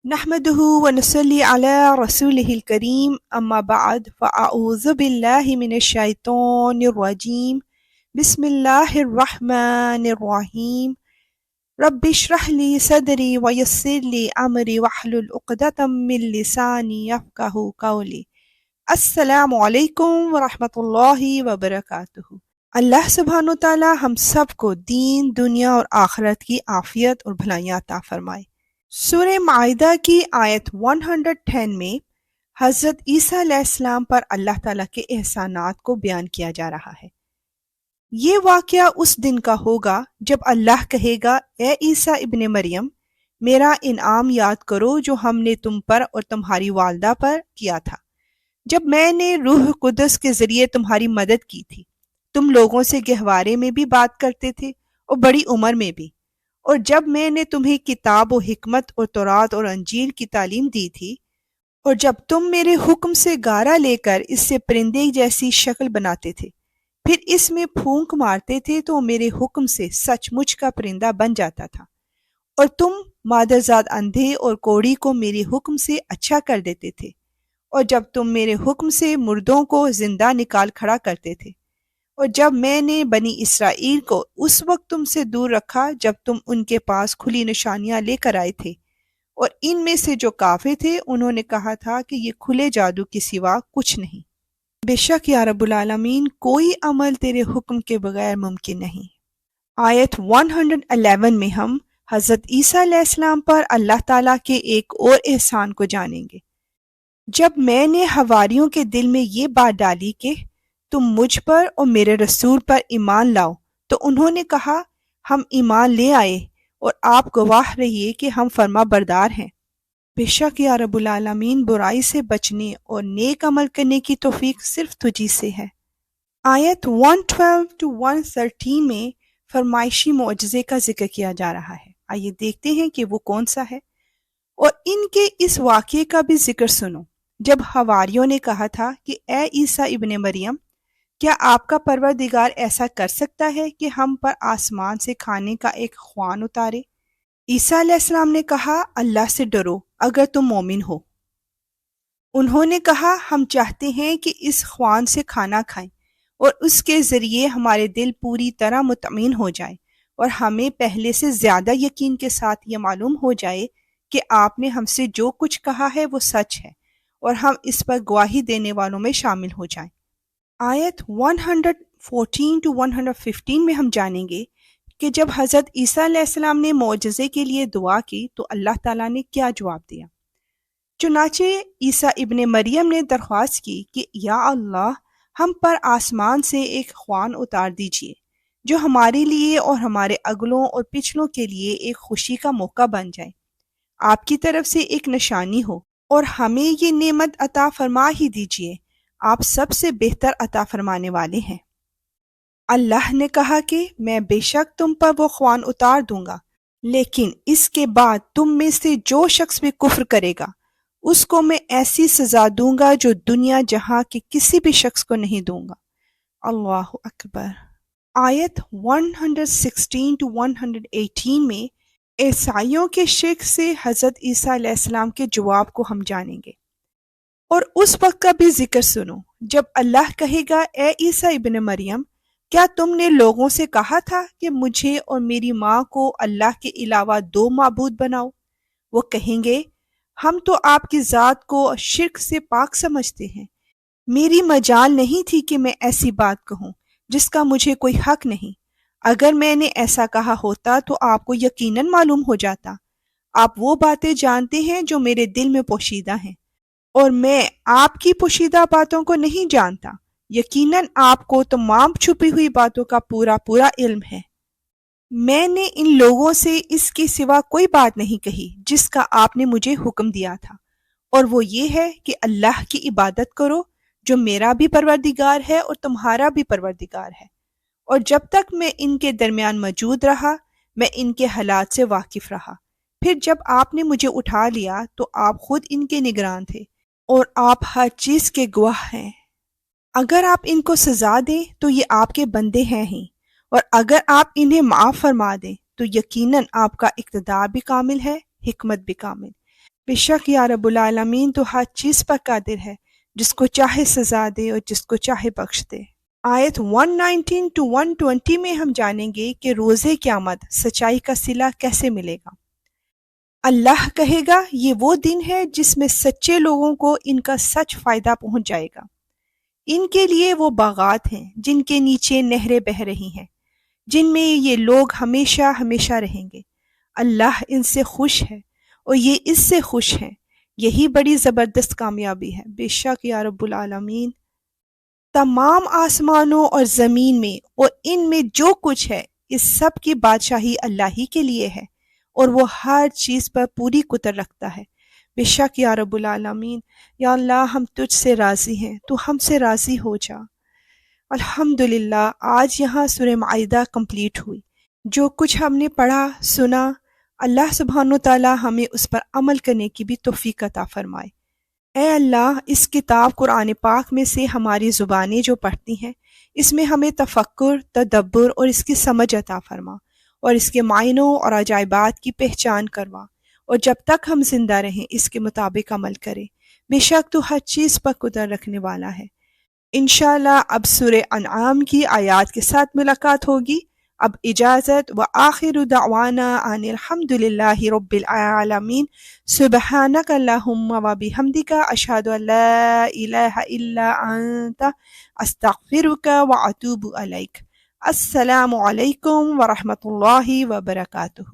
نحمده ونصلي على رسوله الكريم أما بعد فأعوذ بالله من الشيطان الرجيم بسم الله الرحمن الرحيم رب اشرح لي صدري ويسر لي أمري واحلل عقدة من لساني يفقهوا قولي السلام علیکم ورحمۃ اللہ وبرکاتہ۔ اللہ سبحانہ وتعالی ہم سب کو دین، دنیا اور آخرت کی عافیت اور بھلائیاں عطا فرمائے۔ سورہ معاہدہ کی آیت 110 میں حضرت عیسیٰ علیہ السلام پر اللہ تعالیٰ کے احسانات کو بیان کیا جا رہا ہے۔ یہ واقعہ اس دن کا ہوگا جب اللہ کہے گا، اے عیسیٰ ابن مریم، میرا انعام یاد کرو جو ہم نے تم پر اور تمہاری والدہ پر کیا تھا، جب میں نے روح قدس کے ذریعے تمہاری مدد کی تھی۔ تم لوگوں سے گہوارے میں بھی بات کرتے تھے اور بڑی عمر میں بھی، اور جب میں نے تمہیں کتاب و حکمت اور تورات اور انجیل کی تعلیم دی تھی، اور جب تم میرے حکم سے گارا لے کر اس سے پرندے جیسی شکل بناتے تھے، پھر اس میں پھونک مارتے تھے تو میرے حکم سے سچ مچ کا پرندہ بن جاتا تھا، اور تم مادرزاد اندھے اور کوڑی کو میرے حکم سے اچھا کر دیتے تھے، اور جب تم میرے حکم سے مردوں کو زندہ نکال کھڑا کرتے تھے، اور جب میں نے بنی اسرائیل کو اس وقت تم سے دور رکھا جب تم ان کے پاس کھلی نشانیاں لے کر آئے تھے، اور ان میں سے جو کافر تھے انہوں نے کہا تھا کہ یہ کھلے جادو کے سوا کچھ نہیں۔ بے شک یا رب العالمین کوئی عمل تیرے حکم کے بغیر ممکن نہیں۔ آیت 111 میں ہم حضرت عیسیٰ علیہ السلام پر اللہ تعالیٰ کے ایک اور احسان کو جانیں گے۔ جب میں نے حواریوں کے دل میں یہ بات ڈالی کہ تم مجھ پر اور میرے رسول پر ایمان لاؤ، تو انہوں نے کہا ہم ایمان لے آئے اور آپ گواہ رہیے کہ ہم فرما بردار ہیں۔ بے شک یا رب العالمین برائی سے بچنے اور نیک عمل کرنے کی توفیق صرف تجھی سے ہے۔ آیت 112-113 میں فرمائشی معجزے کا ذکر کیا جا رہا ہے۔ آئیے دیکھتے ہیں کہ وہ کون سا ہے، اور ان کے اس واقعے کا بھی ذکر سنو جب حواریوں نے کہا تھا کہ اے عیسیٰ ابن مریم، کیا آپ کا پروردگار ایسا کر سکتا ہے کہ ہم پر آسمان سے کھانے کا ایک خوان اتارے؟ عیسیٰ علیہ السلام نے کہا اللہ سے ڈرو اگر تم مومن ہو۔ انہوں نے کہا ہم چاہتے ہیں کہ اس خوان سے کھانا کھائیں اور اس کے ذریعے ہمارے دل پوری طرح مطمئن ہو جائے، اور ہمیں پہلے سے زیادہ یقین کے ساتھ یہ معلوم ہو جائے کہ آپ نے ہم سے جو کچھ کہا ہے وہ سچ ہے، اور ہم اس پر گواہی دینے والوں میں شامل ہو جائیں۔ آیت 114-115 میں ہم جانیں گے کہ جب حضرت عیسیٰ علیہ السلام نے معجزے کے لیے دعا کی تو اللہ تعالیٰ نے کیا جواب دیا۔ چنانچہ عیسیٰ ابن مریم نے درخواست کی کہ یا اللہ، ہم پر آسمان سے ایک خوان اتار دیجئے جو ہمارے لیے اور ہمارے اگلوں اور پچھلوں کے لیے ایک خوشی کا موقع بن جائے، آپ کی طرف سے ایک نشانی ہو، اور ہمیں یہ نعمت عطا فرما ہی دیجئے، آپ سب سے بہتر عطا فرمانے والے ہیں۔ اللہ نے کہا کہ میں بے شک تم پر وہ خوان اتار دوں گا، لیکن اس کے بعد تم میں سے جو شخص بھی کفر کرے گا اس کو میں ایسی سزا دوں گا جو دنیا جہاں کے کسی بھی شخص کو نہیں دوں گا۔ اللہ اکبر۔ آیت 116-118 میں عیسائیوں کے شرک سے حضرت عیسیٰ علیہ السلام کے جواب کو ہم جانیں گے، اور اس وقت کا بھی ذکر سنو جب اللہ کہے گا اے عیسیٰ ابن مریم، کیا تم نے لوگوں سے کہا تھا کہ مجھے اور میری ماں کو اللہ کے علاوہ دو معبود بناؤ؟ وہ کہیں گے ہم تو آپ کی ذات کو شرک سے پاک سمجھتے ہیں، میری مجال نہیں تھی کہ میں ایسی بات کہوں جس کا مجھے کوئی حق نہیں، اگر میں نے ایسا کہا ہوتا تو آپ کو یقیناً معلوم ہو جاتا، آپ وہ باتیں جانتے ہیں جو میرے دل میں پوشیدہ ہیں، اور میں آپ کی پوشیدہ باتوں کو نہیں جانتا، یقیناً آپ کو تمام چھپی ہوئی باتوں کا پورا علم ہے۔ میں نے ان لوگوں سے اس کے سوا کوئی بات نہیں کہی جس کا آپ نے مجھے حکم دیا تھا، اور وہ یہ ہے کہ اللہ کی عبادت کرو جو میرا بھی پروردگار ہے اور تمہارا بھی پروردگار ہے، اور جب تک میں ان کے درمیان موجود رہا میں ان کے حالات سے واقف رہا، پھر جب آپ نے مجھے اٹھا لیا تو آپ خود ان کے نگران تھے اور آپ ہر چیز کے گواہ ہیں۔ اگر آپ ان کو سزا دیں تو یہ آپ کے بندے ہیں ہی، اور اگر آپ انہیں معاف فرما دیں تو یقیناً آپ کا اقتدار بھی کامل ہے، حکمت بھی کامل۔ بے شک یا رب العالمین تو ہر چیز پر قادر ہے، جس کو چاہے سزا دے اور جس کو چاہے بخش دے۔ آیت 119 to 120 میں ہم جانیں گے کہ روز قیامت سچائی کا صلہ کیسے ملے گا۔ اللہ کہے گا یہ وہ دن ہے جس میں سچے لوگوں کو ان کا سچ فائدہ پہنچ جائے گا۔ ان کے لیے وہ باغات ہیں جن کے نیچے نہریں بہہ رہی ہیں، جن میں یہ لوگ ہمیشہ ہمیشہ رہیں گے۔ اللہ ان سے خوش ہے اور یہ اس سے خوش ہیں، یہی بڑی زبردست کامیابی ہے۔ بے شک یا رب العالمین تمام آسمانوں اور زمین میں اور ان میں جو کچھ ہے، اس سب کی بادشاہی اللہ ہی کے لیے ہے، اور وہ ہر چیز پر پوری قدرت رکھتا ہے۔ بے شک یا رب العالمین، یا اللہ ہم تجھ سے راضی ہیں، تو ہم سے راضی ہو جا۔ الحمدللہ آج یہاں سورہ معاہدہ کمپلیٹ ہوئی۔ جو کچھ ہم نے پڑھا سنا، اللہ سبحانہ و تعالی ہمیں اس پر عمل کرنے کی بھی توفیق عطا فرمائے۔ اے اللہ اس کتاب قرآن پاک میں سے ہماری زبانیں جو پڑھتی ہیں، اس میں ہمیں تفکر، تدبر اور اس کی سمجھ عطا فرما، اور اس کے معنوں اور عجائبات کی پہچان کروا، اور جب تک ہم زندہ رہیں اس کے مطابق عمل کریں۔ بے شک تو ہر چیز پر قدرت رکھنے والا ہے۔ انشاءاللہ اب سورہ انعام کی آیات کے ساتھ ملاقات ہوگی۔ اب اجازت، وآخر دعوانا ان الحمدللہ رب العالمین۔ سبحانک اللہم وبحمدک، اشہد ان لا الہ الا انت، استغفرک واتوب الیک۔ السلام علیکم ورحمۃ اللہ وبرکاتہ۔